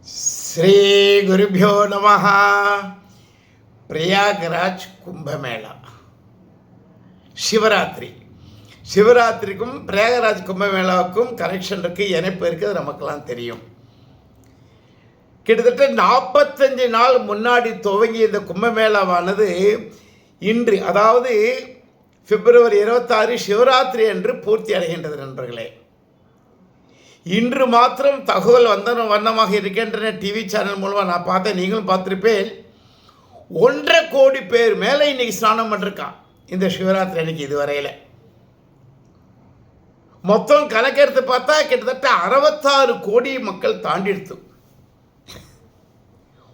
శ్రీ గురుభ్యో నమః. பிரயாகராஜ் கும்பமேளா சிவராத்திரிக்கும் பிரயாகராஜ் கும்பமேளாவுக்கும் கனெக்ஷன் இருக்குது, இணைப்பு இருக்குது, நமக்கெல்லாம் தெரியும். கிட்டத்தட்ட 45 நாள் முன்னாடி துவங்கிய இந்த கும்பமேளாவானது இன்று, அதாவது பிப்ரவரி 26 சிவராத்திரி என்று பூர்த்தி அடைகின்றது. நண்பர்களே, இன்று மாத்திரம் தகவல் வண்ணமாக இருக்கின்றன. டிவி சேனல் மூலமாக நான் பார்த்தேன், நீங்களும் பார்த்துருப்பேன். 1.5 கோடி பேர் மேலே இன்னைக்கு ஸ்நானம் பண்ணிருக்கான் இந்த சிவராத்திரி அன்னைக்கு. இதுவரையில் மொத்தம் கணக்கெடுத்து பார்த்தா கிட்டத்தட்ட 66 கோடி மக்கள் தாண்டிடுத்து.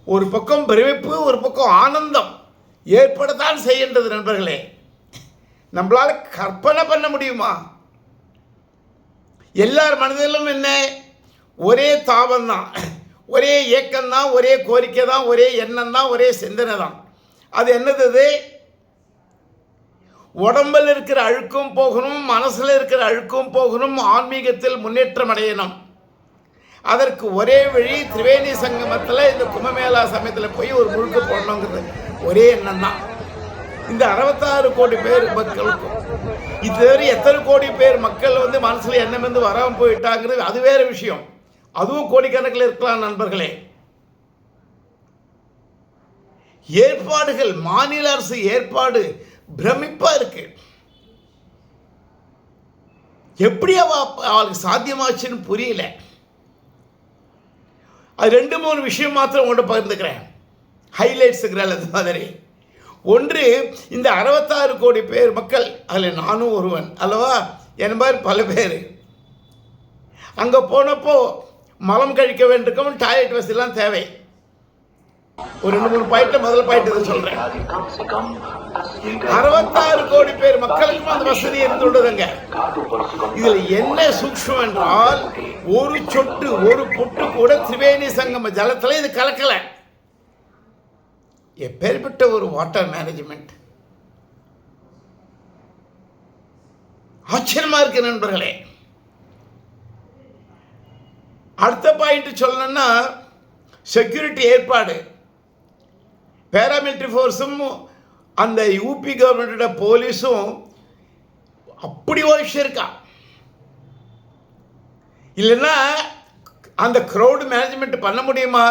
ஒரு பக்கம் பிரமிப்பு, ஒரு பக்கம் ஆனந்தம் ஏற்படத்தான் செய்கின்றது. நண்பர்களே, நம்மளால கற்பனை பண்ண முடியுமா? எல்லார் மனதிலும் என்ன, ஒரே தாபம் தான், ஒரே ஏக்கம்தான், ஒரே கோரிக்கை தான், ஒரே எண்ணம் தான், ஒரே சிந்தனை தான். அது என்னது? உடம்பில் இருக்கிற அழுக்கும் போகணும், மனசில் இருக்கிற அழுக்கும் போகணும், ஆன்மீகத்தில் முன்னேற்றம் அடையணும். அதற்கு ஒரே வழி திரிவேணி சங்கமத்தில் இந்த கும்பமேளா சமயத்தில் போய் ஒரு முழுக்க போடணுங்கிறது ஒரே எண்ணம் தான். இந்த 66 கோடி பேர் மக்களுக்கும் இதுவரை எத்தனை கோடி பேர் மக்கள் மனசில் எண்ணம் வராமல் போயிட்டாங்கிறது அது வேறு விஷயம். அதுவும் கோடிக்கணக்கில் இருக்கலாம். நண்பர்களே, ஏற்பாடுகள், மாநில அரசு ஏற்பாடு பிரமிப்பா இருக்கு. எப்படி அவளுக்கு சாத்தியமாச்சுன்னு புரியல. அது 2-3 விஷயம் மாத்திரம் உங்கள்கிட்ட பகிர்ந்துக்கிறேன், ஹைலைட்ஸுங்கிற அது மாதிரி. ஒன்று, இந்த 66 கோடி பேர் மக்கள், அதில் நானும் ஒருவன் அல்லவா, என் மாதிரி பல பேர் அங்கே போனப்போ மலம் கழிக்க வேண்டியிருக்கும், டாய்லெட் வசதிலாம் தேவை. ஒரு 2-3 பாயிண்ட், முதல்ல பாயிண்ட் இதை சொல்கிறேன். 66 கோடி பேர் மக்களுக்கும் அந்த வசதி இருந்துள்ளதுங்க. இதில் என்ன சூக்ஷ்மம் என்றால், ஒரு சொட்டு, ஒரு பொட்டு கூட திரிவேணி சங்கம ஜலத்தில் இது கலக்கலை. எப்பேற்பட்ட ஒரு வாட்டர் மேனேஜ்மெண்ட்! ஆச்சரியமா இருக்கு நண்பர்களே. அடுத்த பாயிண்ட் சொல்லணும்னா, செக்யூரிட்டி ஏற்பாடு. பேராமிலிட்டரி ஃபோர்ஸும் அந்த யூபி கவர்மெண்டோட போலீஸும் அப்படி உழைச்சிருக்கா. இல்லைன்னா அந்த க்ரௌடு மேனேஜ்மெண்ட் பண்ண முடியுமா?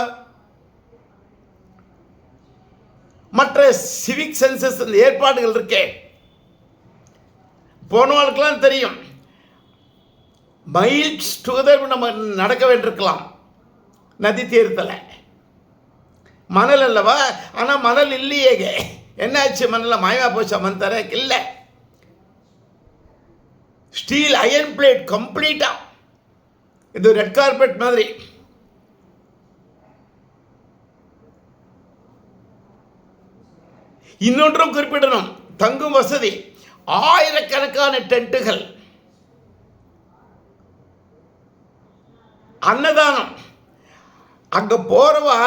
மற்ற சிவிக் சென்சஸ் அந்த ஏற்பாடுகள் இருக்கே, போனவர்களுக்கெல்லாம் தெரியும். மைல்ஸ் டுகெதர் நம்ம நடக்க வேண்டியிருக்கலாம் நதி தீரத்தில். மணல் அல்லவா, ஆனால் மணல் இல்லையேங்க. என்னாச்சு? மணலில் மாயமா போச்சா? மண் தர இல்லை, ஸ்டீல் அயன் பிளேட் கம்ப்ளீட்டா. இது ரெட் கார்பெட் மாதிரி. இன்னொன்றும் குறிப்பிடணும், தங்கும் வசதி, ஆயிரக்கணக்கான டென்ட்டுகள், அன்னதானம். அங்கே போகிறவா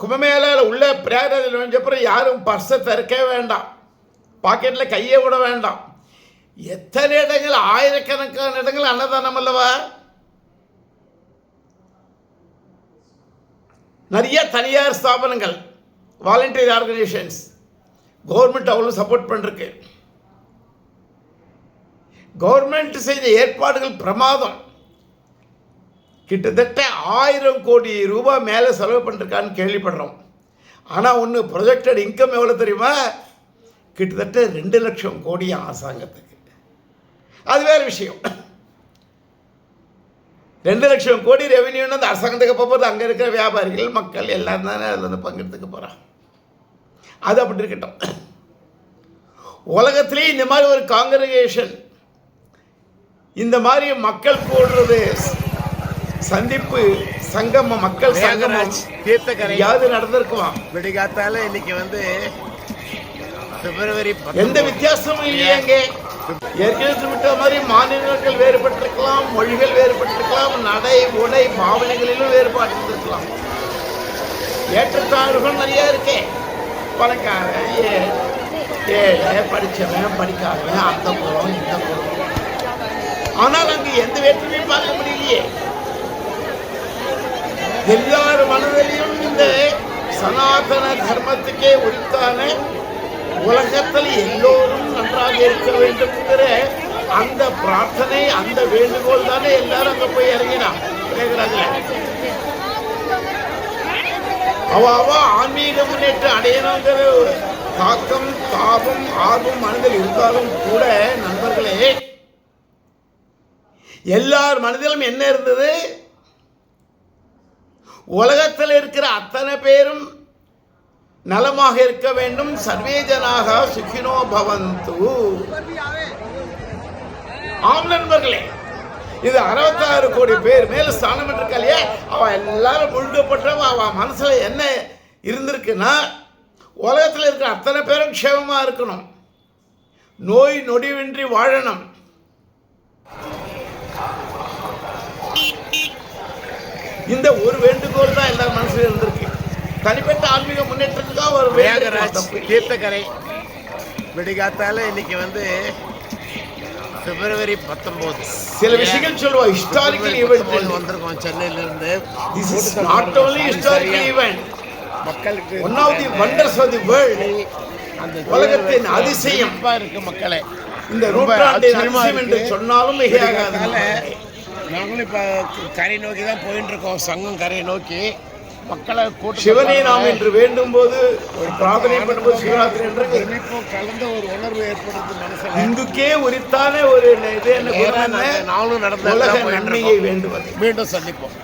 கும்பமேளாவில் உள்ள பிரயாகராஜில் நுழைஞ்சப்பறம் யாரும் பர்ஸை திறக்கவே வேண்டாம், பாக்கெட்டில் கையை விட வேண்டாம். எத்தனை இடங்கள், ஆயிரக்கணக்கான இடங்கள் அன்னதானம் அல்லவா. நிறைய தனியார் ஸ்தாபனங்கள், வாலண்டியர் ஆர்கனைசேஷன்ஸ், கவர்மெண்ட் அவ்வளோ சப்போர்ட் பண்ணிருக்கு. கவர்மெண்ட் செய்த ஏற்பாடுகள் பிரமாதம். கிட்டத்தட்ட 1000 கோடி ரூபாய் மேலே செலவு பண்ணிருக்கான்னு கேள்விப்படுறோம். ஆனால் ஒன்று, ப்ரொஜெக்டட் இன்கம் எவ்வளோ தெரியுமா? கிட்டத்தட்ட 2 லட்சம் கோடி அரசாங்கத்துக்கு. அது வேறு விஷயம். 2 லட்சம் கோடி ரெவென்யூன்னு அந்த அரசாங்கத்துக்கு போகும்போது அங்கே இருக்கிற வியாபாரிகள், மக்கள் எல்லாம் தானே அதில் பங்கெடுத்துக்க போகிறாங்க. அது அப்படி இருக்கட்டும். உலகத்திலே இந்த மாதிரி ஒரு காங்கிரிகேஷன், இந்த மாதிரி மக்கள் கூடுறது, சந்திப்பு, சங்கமம், மக்கள் சங்கமம் தீர்த்தக்கரை யாவது நடந்திருக்குமா? விடிகாத்தால இன்னைக்கு பிப்ரவரி எந்த வித்தியாசமும் இல்லையாங்க. ஏற்கனவே விட்ட மாதிரி மாநிலங்கள் வேறுபட்டிருக்கலாம், மொழிகள் வேறுபட்டிருக்கலாம், நடை உடை பாவனைகளிலும் வேறுபாடு இருந்திருக்கலாம். ஏற்றத்தாழ்வுகள் நிறையா இருக்கே. பணக்காரன், ஏழை, படித்தவன், படிக்காதவன், அந்த குலம், இந்த குலம். ஆனால் அங்கே எந்த வேற்றுமையும் பார்க்க முடியலையே. எல்லார் மனதிலையும் இந்த சனாதன தர்மத்துக்கே உரித்தான உலகத்தில் எல்லோரும் நன்றாக இருக்க வேண்டும் என்கிற அந்த பிரார்த்தனை, அந்த வேண்டுகோள் தானே எல்லாரும் அங்க போய் இறங்கினான் பிரயாகராஜ்ல. அவ ஆன்மீக முன்னேற்றம் அடையணுங்கிற ஒரு தாக்கம், தாபம், ஆர்வம் மனதில் இருந்தாலும் கூட நண்பர்களே, எல்லார் மனதிலும் என்ன இருந்தது? உலகத்தில் இருக்கிற அத்தனை பேரும் நலமாக இருக்க வேண்டும். சர்வே ஜனாக சுகினோ பவந்து. ஆம் நண்பர்களே, இது 66 கோடி பேர் மேல ஸ்தானம் இருக்கா இல்லையா, அவ எல்லாரும் முழுக்கப்பட்டவ. அவ மனசுல என்ன இருந்திருக்குன்னா, உலகத்தில் இருக்கிற அத்தனை பேரும் க்ஷேமமா இருக்கணும், நோய் நொடிவின்றி வாழணும். இந்த ஒரு வேண்டுகோள் தான் எல்லார் மனசுல இருந்திருக்கு. தனிப்பட்ட ஆன்மீக முன்னேற்றத்துக்காக ஒரு பிரயாகராஜ் தீர்த்தக்கரை விடிகாத்தால இன்னைக்கு பிப்ரவரி 19 சில விஷயங்கள் சொல்லுவோம். ஹிஸ்டாரிக்கல் ஈவெண்ட் வந்திருக்கோம் சென்னையில இருந்து. This is not only historical event, மக்களுக்கு one of the wonders of the world. அந்த உலகத்தின் அதிசயம் இருக்கு மக்களே. இந்த நூற்றாண்டின் அதிசயம் என்று சொன்னாலும் மிகையாகாது. நாங்களும் இப்போ கரை நோக்கி தான் போயிட்டு இருக்கோம், சங்கம் கரையை நோக்கி. மக்களை கூட்டம் சிவனை நாம் என்று வேண்டும் போது ஒரு பிரார்த்தனை பண்ணும்போது சிவராத்திரி என்று கலந்த ஒரு உணர்வு ஏற்படுறது மனசுல. இந்துக்கே உரித்தான ஒரு இது என்ன குணம் என்ன? நாங்களும் நடந்த உலக நன்மையை வேண்டுவது. மீண்டும் சந்திப்போம்.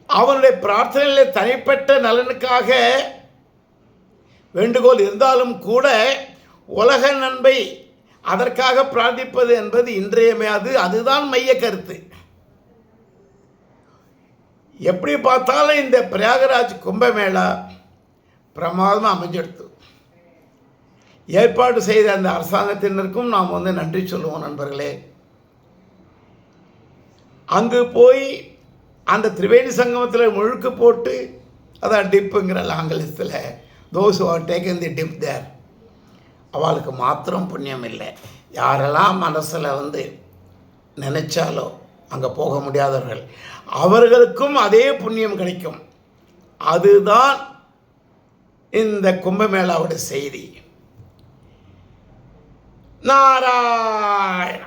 அவனுடைய பிரார்த்தனையில் தனிப்பட்ட நலனுக்காக வேண்டுகோள் இருந்தாலும் கூட உலக நன்மை அதற்காக பிரார்த்திப்பது என்பது இன்றியமையாது. அதுதான் மைய கருத்து. எப்படி பார்த்தாலும் இந்த பிரயாகராஜ் கும்பமேளா பிரமாதமாக அமைஞ்செடுத்து ஏற்பாடு செய்த அந்த அரசாங்கத்தினருக்கும் நாம் நன்றி சொல்லுவோம் நண்பர்களே. அங்கு போய் அந்த திரிவேணி சங்கமத்தில் முழுக்கு போட்டு, அதான் டிப்புங்கிற ஆங்கிலத்தில், those who have taken the dip there, அவளுக்கு மாத்திரம் புண்ணியம் இல்லை. யாரெல்லாம் மனசில் நினைச்சாலோ அங்கே போக முடியாதவர்கள், அவர்களுக்கும் அதே புண்ணியம் கிடைக்கும். அதுதான் இந்த கும்பமேளாவோட செய்தி. நாராயண